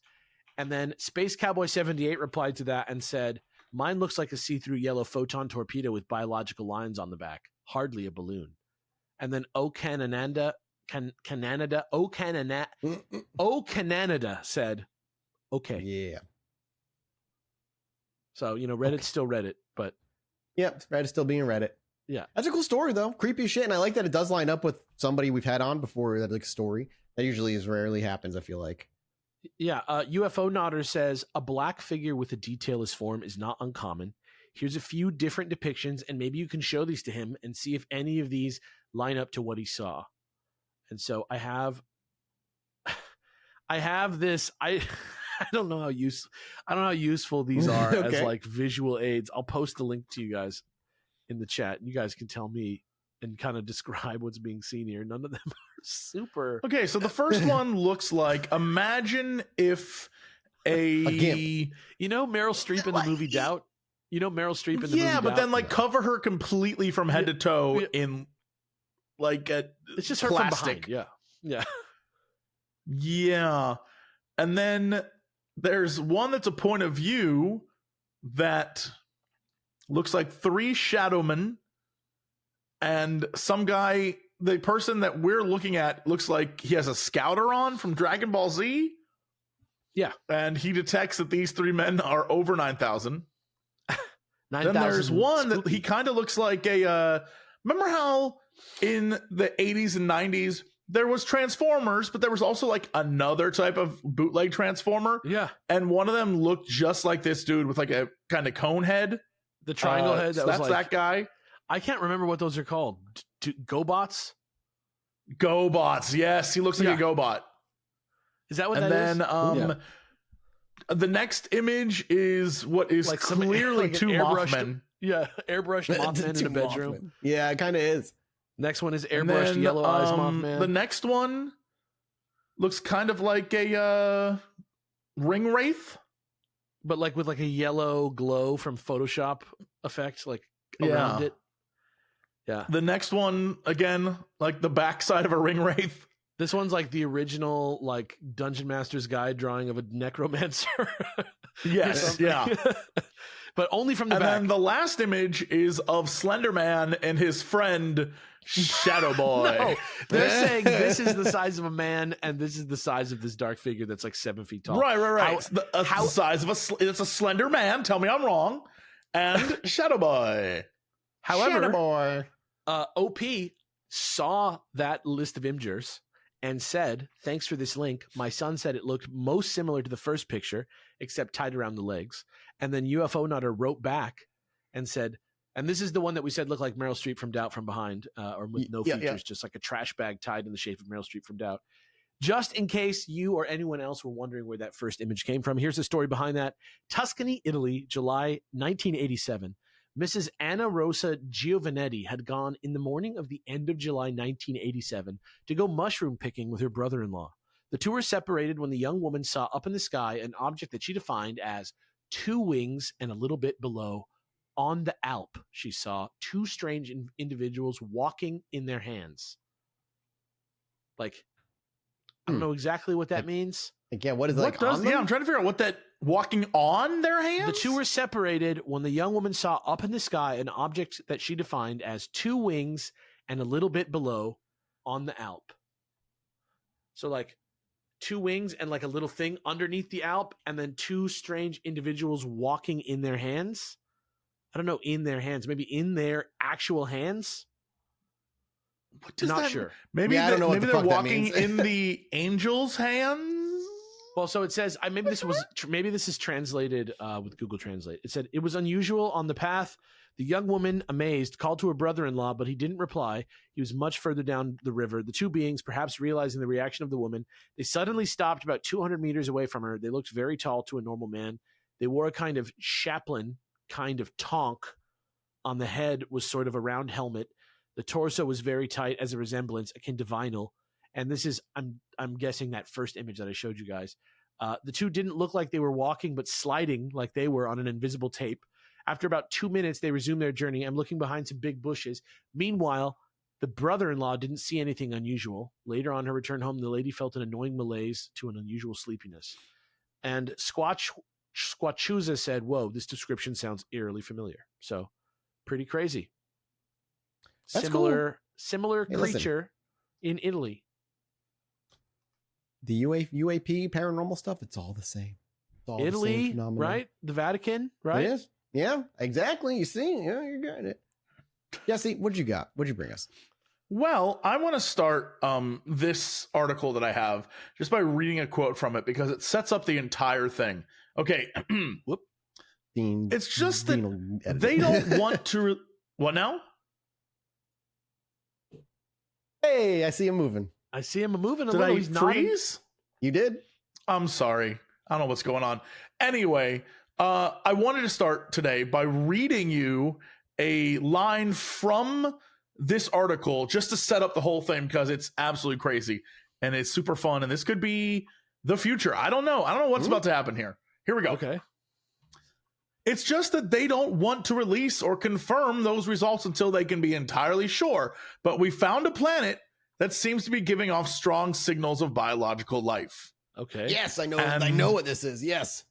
And then Space Cowboy 78 replied to that and said, "Mine looks like a see-through yellow photon torpedo with biological lines on the back. Hardly a balloon." And then Cananada said, "Okay." Yeah. So, Reddit's still Reddit, but Yeah, Reddit's still being Reddit. Yeah. That's a cool story, though. Creepy as shit. And I like that it does line up with somebody we've had on before, that like story. That usually rarely happens, I feel like. yeah. UFO Nodder says, "A black figure with a detailless form is not uncommon. Here's a few different depictions, and maybe you can show these to him and see if any of these line up to what he saw." And so I have this. I don't know how useful these are as Okay. like visual aids. I'll post the link to you guys in the chat, and you guys can tell me and kind of describe what's being seen here. None of them are super. Okay, so the first one looks like, imagine if a gimp. Meryl Streep in the movie Doubt. Meryl Streep in the movie yeah, but Doubt? then like cover her completely from head to toe in like a It's just her plastic. from behind. Yeah. Yeah. And then there's one that's a point of view that looks like three shadowmen and some guy. The person that we're looking at looks like he has a scouter on from Dragon Ball Z. Yeah. And he detects that these three men are over 9,000. 9,000. Then there's one that he kind of looks like a remember how in the 80s and 90s there was Transformers, but there was also like another type of bootleg Transformer. Yeah. And one of them looked just like this dude with like a kind of cone head. The triangle head. So that's that guy. I can't remember what those are called. GoBots? GoBots. Yes, he looks like a GoBot. Is that what and that is? then the next image is what is like clearly like two Mothmen. Yeah, airbrushed Mothman in a bedroom. Mothman. Yeah, it kind of is. Next one is airbrushed yellow eyes Mothman. The next one looks kind of like a ring wraith, but like with like a yellow glow from Photoshop effect, like around it. Yeah. The next one, again, like the backside of a ring wraith. This one's like the original like Dungeon Master's Guide drawing of a necromancer. Yes, yeah. But only from the back. And then the last image is of Slender Man and his friend Shadow Boy. No, they're saying this is the size of a man and this is the size of this dark figure that's like 7 feet tall. Right. It's the size of it's a Slender Man. Tell me I'm wrong. And Shadow Boy. However, Shadow Boy. OP saw that list of imgers and said, "Thanks for this link. My son said it looked most similar to the first picture, except tied around the legs. And then UFO Nutter wrote back and said, and this is the one that we said looked like Meryl Streep from Doubt from behind, or with no features, just like a trash bag tied in the shape of Meryl Streep from Doubt. Just in case you or anyone else were wondering where that first image came from, here's the story behind that. Tuscany, Italy, July 1987. Mrs. Anna Rosa Giovanetti had gone in the morning of the end of July 1987 to go mushroom picking with her brother-in-law. The two were separated when the young woman saw up in the sky an object that she defined as 2 wings and a little bit below. On the Alp, she saw 2 strange individuals walking in their hands. Like, I don't know exactly what that means. Again, what is it, like on them? Yeah, I'm trying to figure out what that walking on their hands? The two were separated when the young woman saw up in the sky an object that she defined as 2 wings and a little bit below on the Alp. So like 2 wings and like a little thing underneath the Alp, and then 2 strange individuals walking in their hands. I don't know, in their hands, maybe in their actual hands. Not sure. Maybe I don't know maybe what the they're fuck that walking means. in the angel's hands. Well, so it says, maybe this is translated with Google Translate. It said, it was unusual on the path. The young woman, amazed, called to her brother-in-law, but he didn't reply. He was much further down the river. The 2 beings, perhaps realizing the reaction of the woman, they suddenly stopped about 200 meters away from her. They looked very tall to a normal man. They wore a kind of chaplain, kind of tonk. On the head was sort of a round helmet. The torso was very tight as a resemblance, akin to vinyl. And this is, I'm guessing, that first image that I showed you guys. The 2 didn't look like they were walking, but sliding like they were on an invisible tape. After about 2 minutes, they resumed their journey. I'm looking behind some big bushes. Meanwhile, the brother-in-law didn't see anything unusual. Later on her return home, the lady felt an annoying malaise to an unusual sleepiness. And Squachuza said, whoa, this description sounds eerily familiar. So, pretty crazy. That's Similar Hey, creature in Italy. The UAP paranormal stuff, it's all the same. It's all the same Italy, phenomenon. right? The Vatican, right? It is. Yeah, exactly. You see, yeah, you're getting it. Jesse, what'd you got? What'd you bring us? Well, I want to start this article that I have just by reading a quote from it because it sets up the entire thing. Okay. Whoop. It's just that they don't want to... What now? Hey, I see him moving. I see him moving a Did little. I He's nodding. freeze? You did? I'm sorry. I don't know what's going on. Anyway, I wanted to start today by reading you a line from this article just to set up the whole thing because it's absolutely crazy and it's super fun. And this could be the future. I don't know. I don't know what's about to happen here. Here we go. Okay. It's just that they don't want to release or confirm those results until they can be entirely sure. But we found a planet that seems to be giving off strong signals of biological life. Okay. Yes, I know. And- I know what this is. Yes.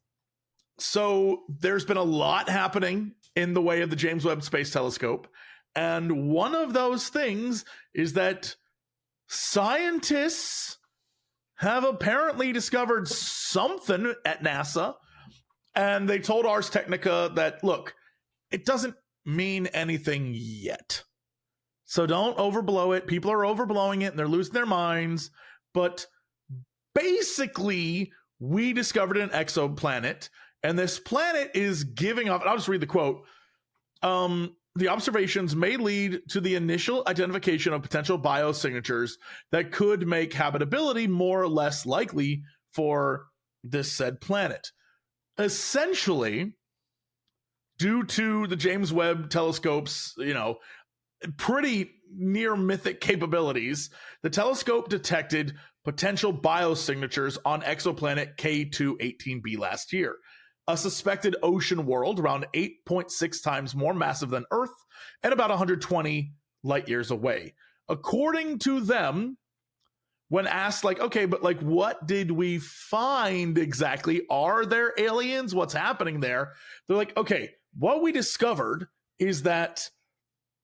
So there's been a lot happening in the way of the James Webb Space Telescope. And one of those things is that scientists have apparently discovered something at NASA. And they told Ars Technica that, look, it doesn't mean anything yet. So don't overblow it. People are overblowing it and they're losing their minds. But basically, we discovered an exoplanet. And this planet is giving off, and I'll just read the quote. The observations may lead to the initial identification of potential biosignatures that could make habitability more or less likely for this said planet. Essentially, due to the James Webb Telescope's, pretty near mythic capabilities, the telescope detected potential biosignatures on exoplanet K2-18b last year, a suspected ocean world around 8.6 times more massive than Earth and about 120 light years away. According to them, when asked, okay, but what did we find exactly? Are there aliens? What's happening there? They're like, okay, what we discovered is that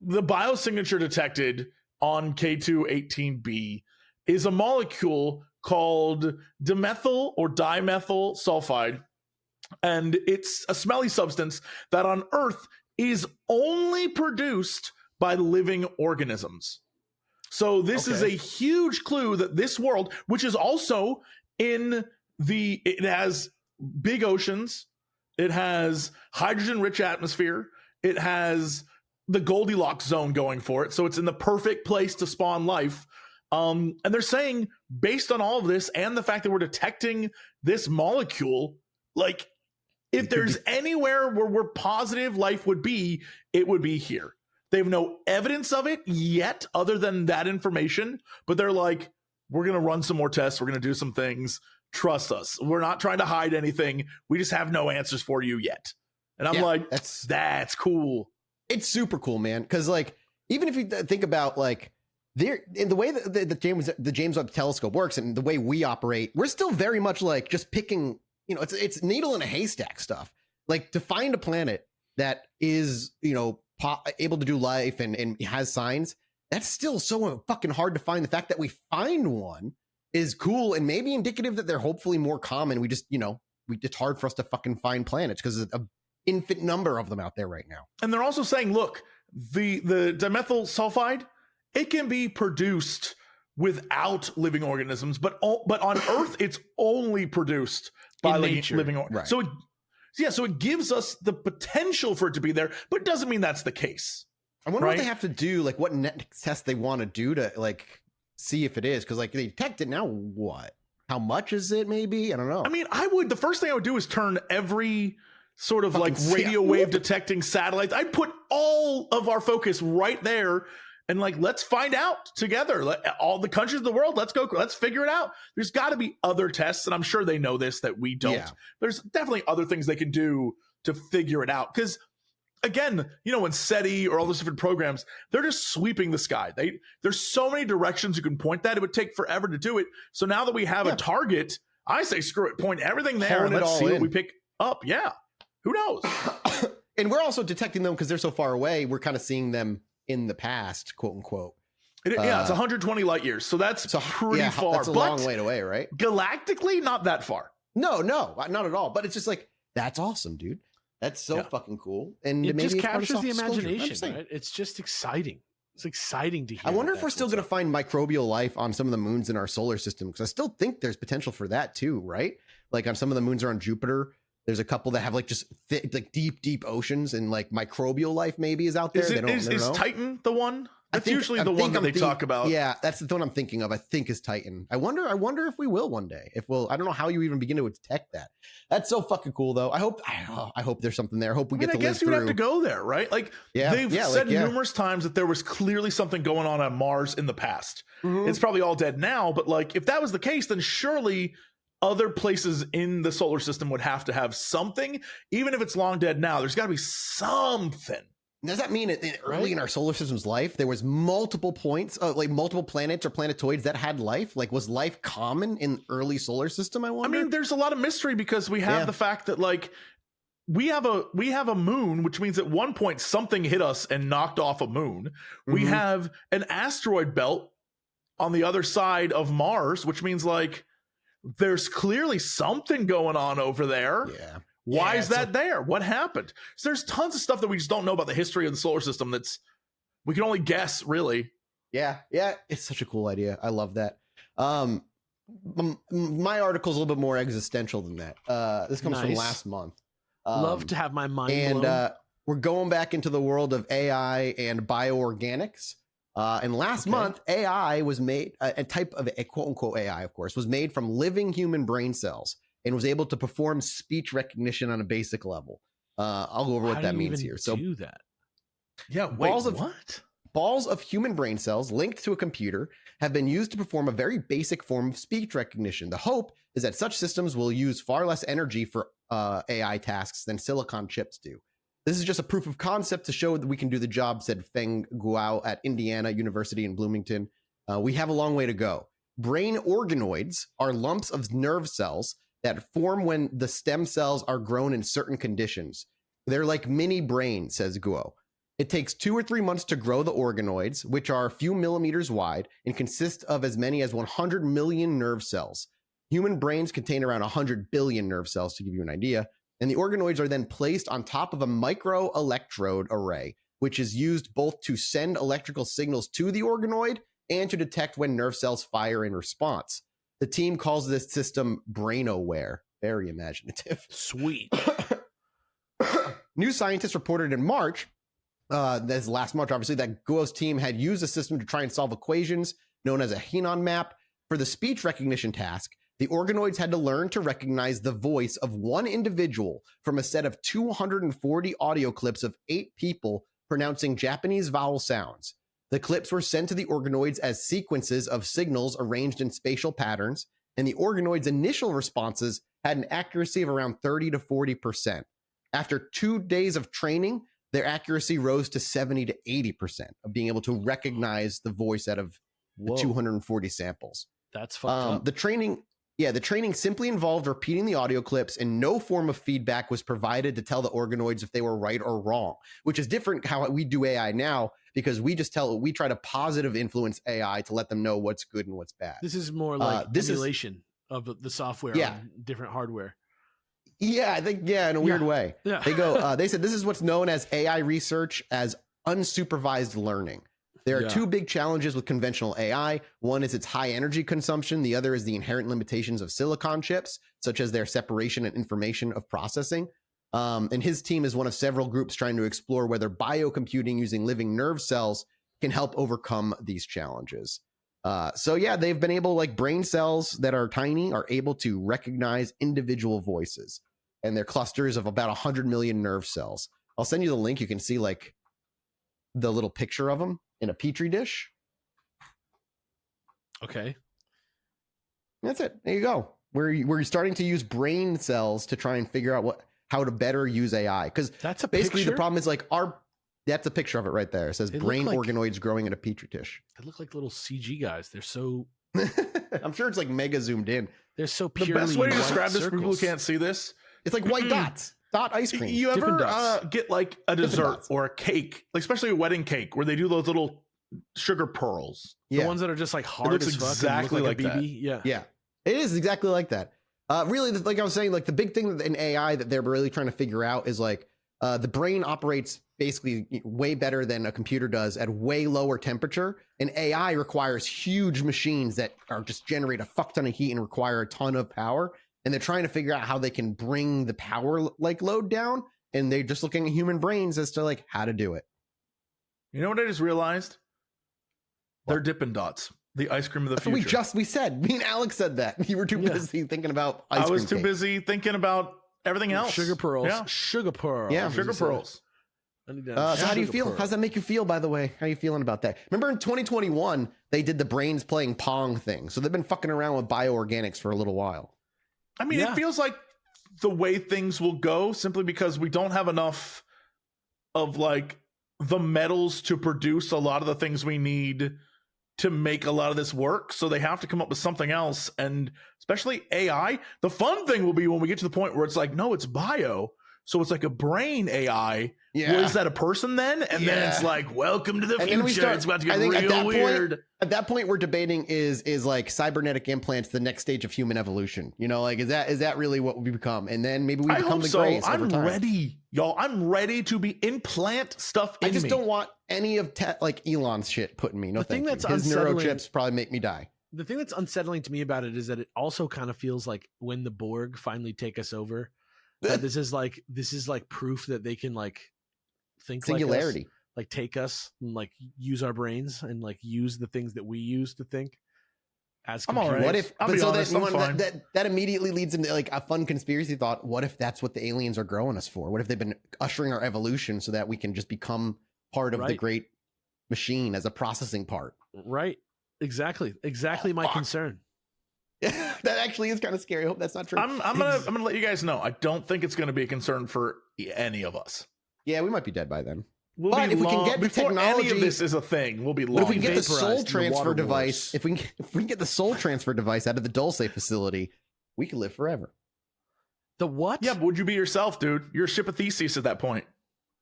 the biosignature detected on K2-18b is a molecule called dimethyl or dimethyl sulfide. And it's a smelly substance that on Earth is only produced by living organisms. So this is a huge clue that this world, which is also it has big oceans. It has hydrogen-rich atmosphere. It has the Goldilocks zone going for it. So it's in the perfect place to spawn life. And they're saying, based on all of this and the fact that we're detecting this molecule, like, if there's anywhere where we're positive life would be, it would be here. They have no evidence of it yet other than that information. But they're like, we're going to run some more tests. We're going to do some things. Trust us. We're not trying to hide anything. We just have no answers for you yet. And I'm like, that's cool. It's super cool, man. Because like, even if you think about like in the way that the James Webb Telescope works and the way we operate, we're still very much like just picking, it's needle in a haystack stuff. Like to find a planet that is, able to do life and has signs, that's still so fucking hard to find. The fact that we find one is cool and maybe indicative that they're hopefully more common. We just, it's hard for us to fucking find planets because there's an infinite number of them out there right now. And they're also saying, look, the dimethyl sulfide, it can be produced without living organisms, but on Earth, it's only produced by living organisms. Right. So it gives us the potential for it to be there, but it doesn't mean that's the case. I wonder what they have to do, like what next test they want to do to like see if it is, because like they detect it now. What? How much is it? Maybe I don't know. I mean, the first thing I would do is turn every sort of like radio wave detecting satellites. I'd put all of our focus right there and like, let's find out together. All the countries of the world, let's go. Let's figure it out. There's got to be other tests, and I'm sure they know this that we don't. Yeah. There's definitely other things they can do to figure it out, because again, when SETI or all those different programs, they're just sweeping the sky. There's so many directions you can point that. It would take forever to do it. So now that we have a target, I say screw it. Point everything there and let's see what we pick up. Yeah. Who knows? And we're also detecting them because they're so far away. We're kind of seeing them in the past, quote unquote. It's 120 light years. So that's pretty far. That's a long way away, right? Galactically, not that far. No, not at all. But it's just like, that's awesome, dude. That's so fucking cool. And it maybe just captures the disclosure. imagination, right? It's just exciting. It's exciting to hear. I wonder if we're still going to find microbial life on some of the moons in our solar system, because I still think there's potential for that too, right? Like on some of the moons around Jupiter, there's a couple that have like just like deep oceans, and like microbial life maybe is out there. Is Titan the one? That's usually the one that they talk about. Yeah, that's the one I'm thinking of. I think is Titan. I wonder if we will one day. I don't know how you even begin to detect that. That's so fucking cool, though. I hope there's something there. I hope we get to live through. I guess you have to go there, right? Like they've said numerous times that there was clearly something going on Mars in the past. Mm-hmm. It's probably all dead now, but like if that was the case, then surely other places in the solar system would have to have something. Even if it's long dead now, there's got to be something. Does that mean early in our solar system's life, there was multiple points, like multiple planets or planetoids that had life? Like, was life common in early solar system? I wonder. I mean, there's a lot of mystery because we have the fact that like we have a moon, which means at one point something hit us and knocked off a moon. Mm-hmm. We have an asteroid belt on the other side of Mars, which means like there's clearly something going on over there. Yeah. Why is that there? What happened? So there's tons of stuff that we just don't know about the history of the solar system. We can only guess, really. Yeah. It's such a cool idea. I love that. My article is a little bit more existential than that. This comes from last month. Love to have my mind blown. And we're going back into the world of AI and bioorganics. And last month, AI was made, a type of a quote unquote AI, of course, was made from living human brain cells, and was able to perform speech recognition on a basic level. I'll go over what that means here. So do that. Yeah, balls of human brain cells linked to a computer have been used to perform a very basic form of speech recognition. The hope is that such systems will use far less energy for AI tasks than silicon chips do. This is just a proof of concept to show that we can do the job, said Feng Guo at Indiana University in Bloomington. We have a long way to go. Brain organoids are lumps of nerve cells that form when the stem cells are grown in certain conditions. They're like mini brains, says Guo. It takes 2 or 3 months to grow the organoids, which are a few millimeters wide and consist of as many as 100 million nerve cells. Human brains contain around 100 billion nerve cells, to give you an idea. And the organoids are then placed on top of a microelectrode array, which is used both to send electrical signals to the organoid and to detect when nerve cells fire in response. The team calls this system BrainAware. Very imaginative. Sweet. New scientists reported in March, that's last March, obviously, that Guo's team had used a system to try and solve equations known as a Henon map. For the speech recognition task, the organoids had to learn to recognize the voice of one individual from a set of 240 audio clips of 8 people pronouncing Japanese vowel sounds. The clips were sent to the organoids as sequences of signals arranged in spatial patterns, and the organoids' initial responses had an accuracy of around 30 to 40%. After 2 days of training, their accuracy rose to 70 to 80% of being able to recognize the voice out of the 240 samples. That's fucked up. The training simply involved repeating the audio clips, and no form of feedback was provided to tell the organoids if they were right or wrong, which is different how we do AI now, because we try to positive influence AI to let them know what's good and what's bad. This is more like emulation of the software on different hardware. Yeah, I think, in a weird way. Yeah. They said this is what's known as AI research as unsupervised learning. There are 2 big challenges with conventional AI. One is its high energy consumption. The other is the inherent limitations of silicon chips, such as their separation and information of processing. And his team is one of several groups trying to explore whether biocomputing using living nerve cells can help overcome these challenges. They've been able, like, brain cells that are tiny are able to recognize individual voices, and they're clusters of about 100 million nerve cells. I'll send you the link. You can see, like, the little picture of them in a petri dish. Okay. That's it. There you go. We're starting to use brain cells to try and figure out how to better use AI. Because that's basically picture? The problem is, like, that's a picture of it right there. It says brain organoids growing in a petri dish. They look like little CG guys. They're so... I'm sure it's like mega zoomed in. They're so purely The best way to describe this circles. for people who can't see this, it's like white dots. Dot ice cream. You ever get like a dessert or a cake, like especially a wedding cake, where they do those little sugar pearls? The ones that are just like hard as fuck. Exactly like that. Yeah. It is exactly like that. Really, like I was saying, like the big thing in AI that they're really trying to figure out is like the brain operates basically way better than a computer does at way lower temperature, and AI requires huge machines that are just generate a fuck ton of heat and require a ton of power. And they're trying to figure out how they can bring the power like load down, and they're just looking at human brains as to like how to do it. You know what I just realized? They're Dippin' Dots, the ice cream of the future. We said. Me and Alex said that. You were too busy thinking about ice cream. I was too busy thinking about everything else. Sugar pearls. Yeah. Sugar pearls. Yeah. Sugar pearls. So how do you feel? How's that make you feel, by the way? How are you feeling about that? Remember in 2021, they did the brains playing Pong thing. So they've been fucking around with bioorganics for a little while. I mean, it feels like the way things will go, simply because we don't have enough of like the metals to produce a lot of the things we need to make a lot of this work. So they have to come up with something else. And especially AI, the fun thing will be when we get to the point where it's like, no, it's bio. So it's like a brain AI. Yeah. Well, is that a person then? And then it's like, welcome to the future. It's about to get real weird. At that point, we're debating is like cybernetic implants the next stage of human evolution? You know, like is that really what we become? And then maybe we become the Greys over time. I'm ready, y'all. I'm ready to implant stuff in me. I just don't want any of like Elon's shit putting me. No, the thing thank that's you. His unsettling, neurochips probably make me die. The thing that's unsettling to me about it is that it also kind of feels like when the Borg finally take us over, this is like proof that they can like think singularity, like us, like take us and like use our brains and like use the things that we use to think as computers. I'm all right. What if? I'll be honest, that immediately leads into like a fun conspiracy thought. What if that's what the aliens are growing us for? What if they've been ushering our evolution so that we can just become part of the great machine as a processing part? Right. Exactly my concern. That actually is kind of scary. I hope that's not true. I'm gonna let you guys know. I don't think it's gonna be a concern for any of us. Yeah, we might be dead by then. We can get the technology, any of this is a thing, we'll be long. But if we can get the soul transfer device, if we can get the soul transfer device out of the Dulce facility, we can live forever. The what? Yeah, but would you be yourself, dude? You're a ship of Theseus at that point.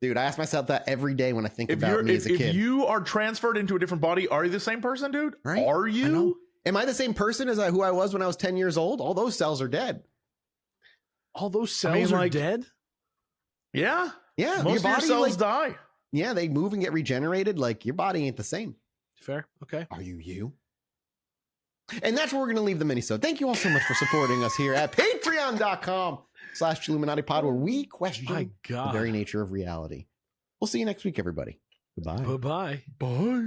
Dude, I ask myself that every day when I think about me as a kid. If you are transferred into a different body, are you the same person, dude? Right? Are you? Am I the same person as who I was when I was 10 years old? All those cells are dead. All those cells are dead? Yeah. Yeah. Most of your cells die. Yeah, they move and get regenerated. Like, your body ain't the same. Fair. Okay. Are you? And that's where we're going to leave the minisode. Thank you all so much for supporting us here at patreon.com/Chilluminati, where we question My God. the very nature of reality. We'll see you next week, everybody. Goodbye. Bye-bye. Bye.